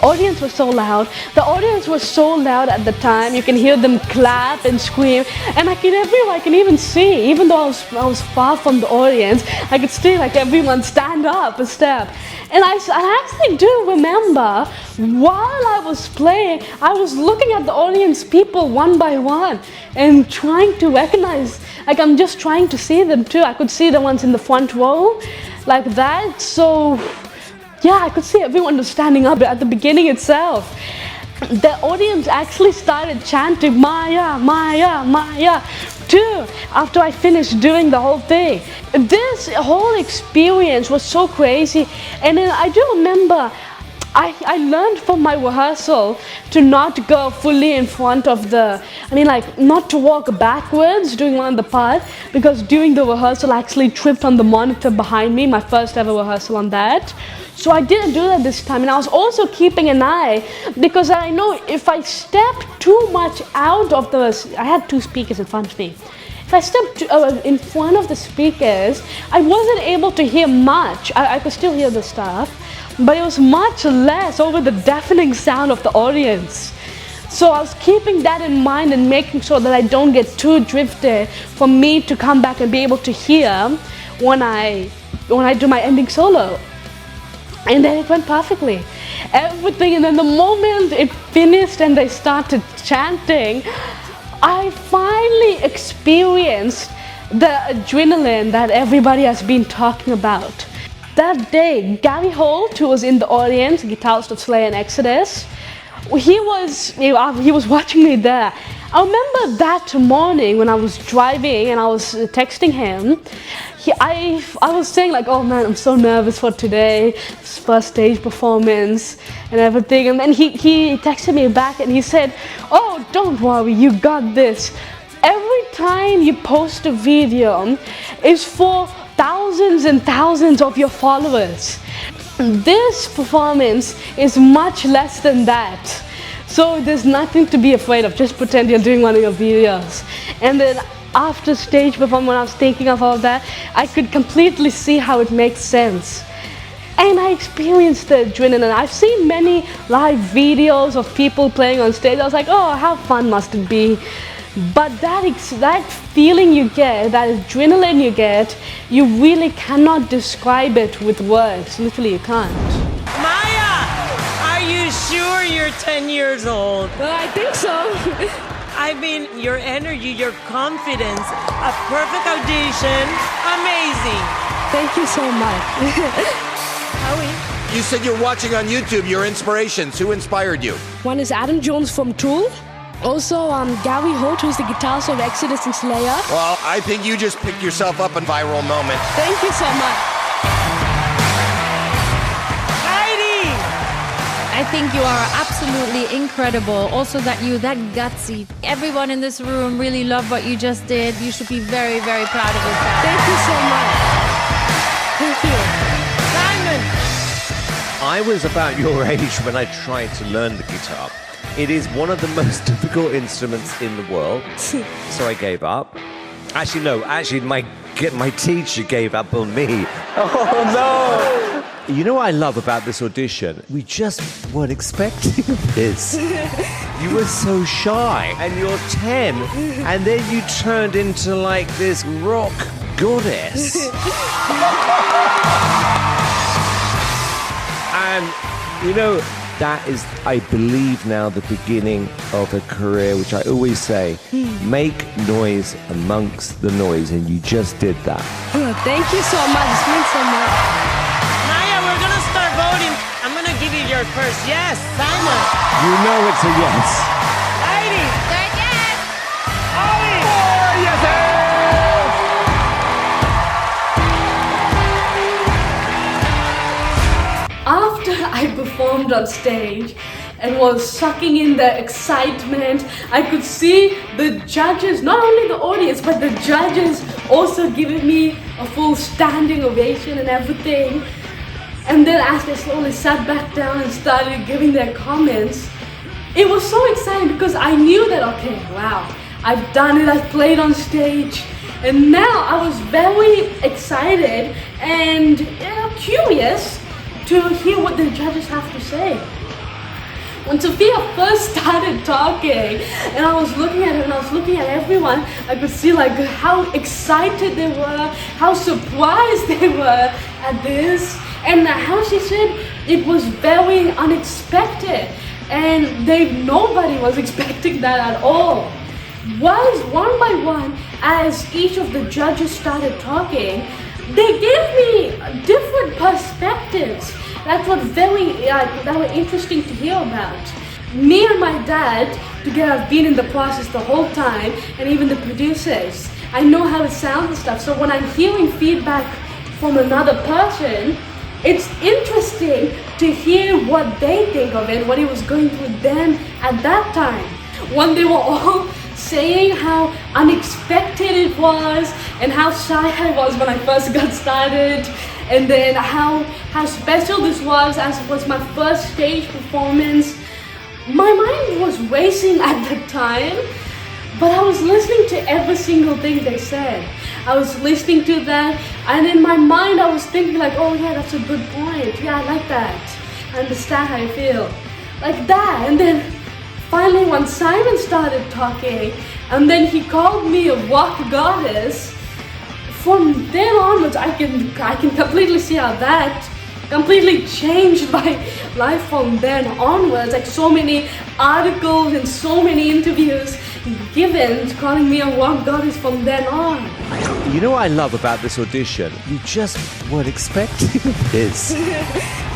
The audience was so loud. The audience was so loud at the time. You can hear them clap and scream, and I can even see, even though I was far from the audience, I could see like everyone stand up a step. And I actually do remember while I was playing, I was looking at the audience people one by one and trying to recognize, like I'm just trying to see them too. I could see the ones in the front row like that. So yeah, I could see everyone was standing up at the beginning itself. The audience actually started chanting Maya, Maya, Maya too after I finished doing the whole thing. This whole experience was so crazy. And then I do remember I learned from my rehearsal to not go fully in front of not to walk backwards during one of the parts, because during the rehearsal I actually tripped on the monitor behind me, my first ever rehearsal on that. So I didn't do that this time, and I was also keeping an eye, because I know if I step too much out of I had two speakers in front of me. If I stepped in front of the speakers, I wasn't able to hear much. I could still hear the stuff, but it was much less over the deafening sound of the audience. So I was keeping that in mind and making sure that I don't get too drifted for me to come back and be able to hear when I do my ending solo. And then it went perfectly. Everything, and then the moment it finished and they started chanting, I finally experienced the adrenaline that everybody has been talking about. That day, Gary Holt, who was in the audience, guitarist of Slayer and Exodus, he was watching me there. I remember that morning when I was driving and I was texting him, I was saying like, oh man, I'm so nervous for today, this first stage performance and everything. And then he texted me back and he said, oh, don't worry, you got this. Every time you post a video is for thousands and thousands of your followers. This performance is much less than that. So there's nothing to be afraid of. Just pretend you're doing one of your videos. And then after stage performance, when I was thinking of all that, I could completely see how it makes sense. And I experienced the adrenaline. I've seen many live videos of people playing on stage. I was like, oh, how fun must it be? But that feeling you get, that adrenaline you get, you really cannot describe it with words. Literally, you can't. Maya, are you sure you're 10 years old? I think so. I mean, your energy, your confidence, a perfect audition, amazing. Thank you so much. Howie? You said you're watching on YouTube, your inspirations. Who inspired you? One is Adam Jones from Tool. Also, Gary Holt, who's the guitarist of Exodus and Slayer. Well, I think you just picked yourself up a viral moment. Thank you so much. Heidi! I think you are absolutely incredible. Also that you're that gutsy. Everyone in this room really loved what you just did. You should be very, very proud of yourself. Thank you so much. Thank you. Simon! I was about your age when I tried to learn the guitar. It is one of the most difficult instruments in the world, so I gave up. Actually, no, my teacher gave up on me. Oh no! You know what I love about this audition? We just weren't expecting this. You were so shy, and you're 10, and then you turned into like this rock goddess. And you know, that is, I believe now, the beginning of a career, which I always say, make noise amongst the noise, and you just did that. Thank you so much. It means so much. Maya, we're gonna start voting. I'm gonna give you your first yes. Simon. You know it's a yes. Heidi. Third yes! Howie. After I performed on stage and was sucking in the excitement, I could see the judges, not only the audience, but the judges also giving me a full standing ovation and everything. And then as they slowly sat back down and started giving their comments, it was so exciting because I knew that, okay, wow, I've done it, I've played on stage. And now I was very excited and curious to hear what the judges have to say. when Sophia first started talking, and I was looking at her and I was looking at everyone, I could see like how excited they were, how surprised they were at this, and how she said it was very unexpected, and nobody was expecting that at all. Was one by one, as each of the judges started talking, they gave me different perspectives. That was that were interesting to hear about. Me and my dad together have been in the process the whole time, and even the producers. I know how it sounds and stuff, so when I'm hearing feedback from another person, it's interesting to hear what they think of it, what it was going through them at that time. When they were all saying how unexpected it was and how shy I was when I first got started, and then how special this was as it was my first stage performance. My mind was racing at the time, but I was listening to every single thing they said. I was listening to that, and in my mind I was thinking like, oh yeah, that's a good point. Yeah, I like that. I understand how you feel. Like that. And then finally when Simon started talking, and then he called me a rock goddess, from then onwards I can completely see how that completely changed my life from then onwards. Like so many articles and so many interviews given calling me a rock goddess from then on. You know what I love about this audition? You just weren't expecting this.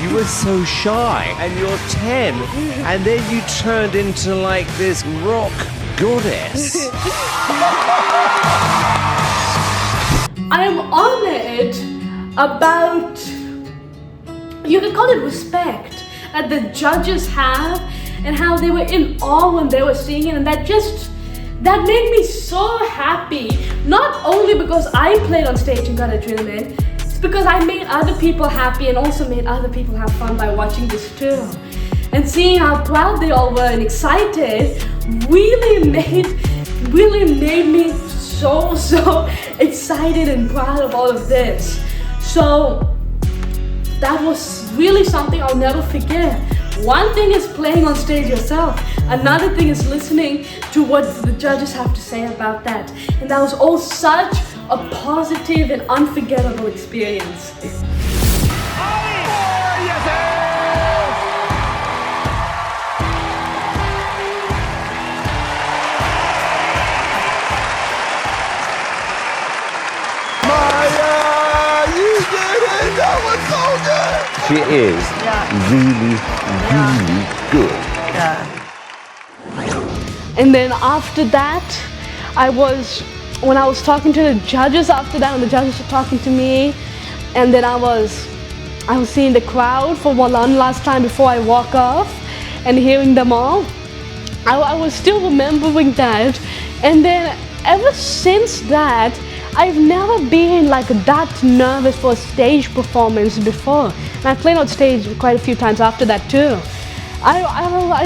You were so shy, and you're 10, and then you turned into like this rock goddess. I am honored about, you could call it respect, that the judges have, and how they were in awe when they were singing, and that made me so happy. Not only because I played on stage and got adrenaline, it's because I made other people happy and also made other people have fun by watching this too. And seeing how proud they all were and excited really made me so excited and proud of all of this. So that was really something I'll never forget. One thing is playing on stage yourself. Another thing is listening to what the judges have to say about that. And that was all such a positive and unforgettable experience. She is really good. Yeah. And then after that, when I was talking to the judges after that, when the judges were talking to me, and then I was seeing the crowd for one last time before I walk off and hearing them all, I was still remembering that. And then ever since that, I've never been like that nervous for a stage performance before. And I played on stage quite a few times after that too. I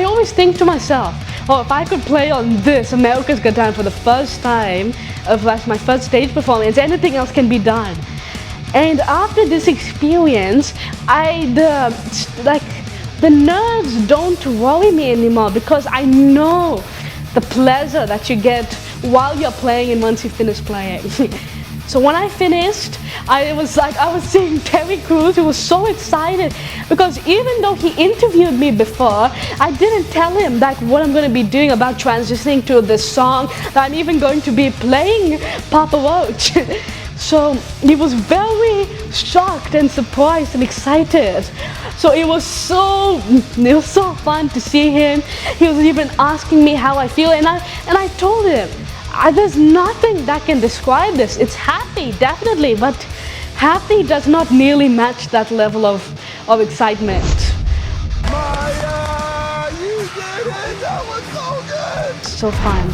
always think to myself, oh, if I could play on this America's Got Talent for the first time, of like my first stage performance, anything else can be done. And after this experience, the nerves don't worry me anymore, because I know the pleasure that you get while you're playing and once you finish playing. So when I finished, I was seeing Terry Crews, who was so excited, because even though he interviewed me before, I didn't tell him that what I'm going to be doing about transitioning to this song, that I'm even going to be playing Papa Roach. So he was very shocked and surprised and excited. So it was so fun to see him. He was even asking me how I feel, and I told him, there's nothing that can describe this. It's happy, definitely, but happy does not nearly match that level of excitement. Maya, you did it! That was so good! So fun.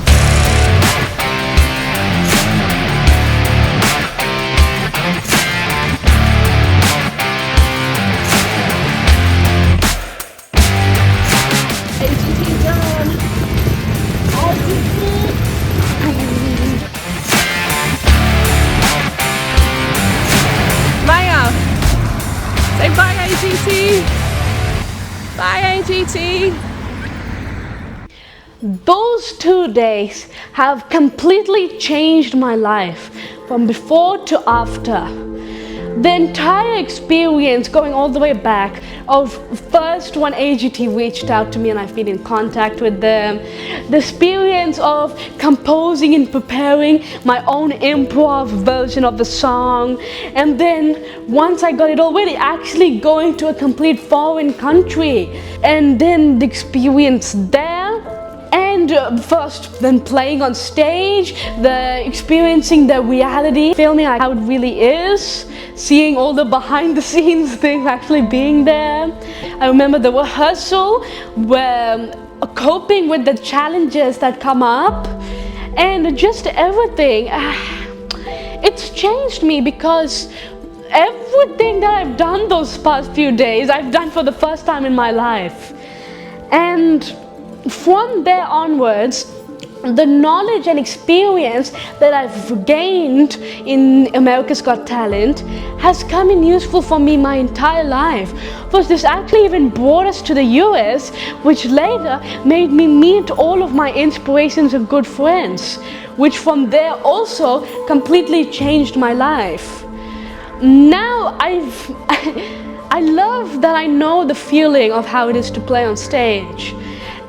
AGT done. AGT. Maya, say bye AGT. Bye AGT. Those 2 days have completely changed my life from before to after. The entire experience, going all the way back, of first when AGT reached out to me and I've been in contact with them, the experience of composing and preparing my own improv version of the song, and then once I got it already, actually going to a complete foreign country, and then the experience there, and first then playing on stage, experiencing the reality, filming how it really is, seeing all the behind the scenes things actually being there. I remember the rehearsal, where coping with the challenges that come up, and just everything. It's changed me because everything that I've done those past few days, I've done for the first time in my life. And from there onwards, the knowledge and experience that I've gained in America's Got Talent has come in useful for me my entire life. First, this actually even brought us to the US, which later made me meet all of my inspirations and good friends, which from there also completely changed my life. Now I love that I know the feeling of how it is to play on stage.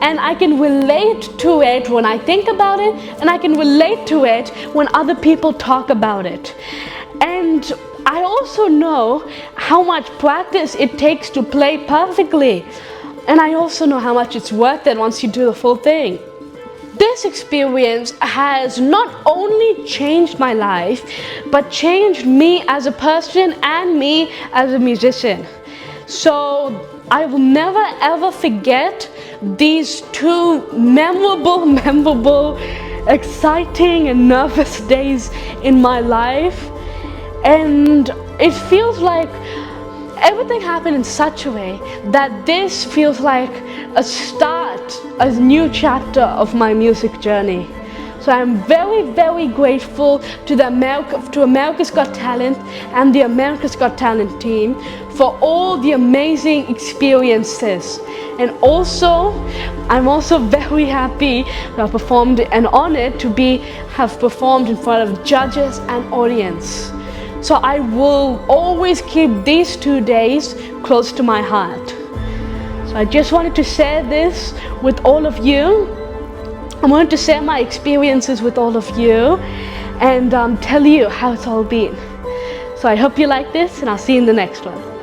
And I can relate to it when I think about it, and I can relate to it when other people talk about it. And I also know how much practice it takes to play perfectly. And I also know how much it's worth it once you do the full thing. This experience has not only changed my life, but changed me as a person and me as a musician. So I will never ever forget these 2 memorable, exciting and nervous days in my life. And it feels like everything happened in such a way that this feels like a start, a new chapter of my music journey. So I'm very grateful to America's Got Talent and the America's Got Talent team for all the amazing experiences. And also, I'm also very happy to have performed and honored to have performed in front of judges and audience. So I will always keep these 2 days close to my heart. So I just wanted to share this with all of you. I wanted to share my experiences with all of you and tell you how it's all been. So I hope you like this, and I'll see you in the next one.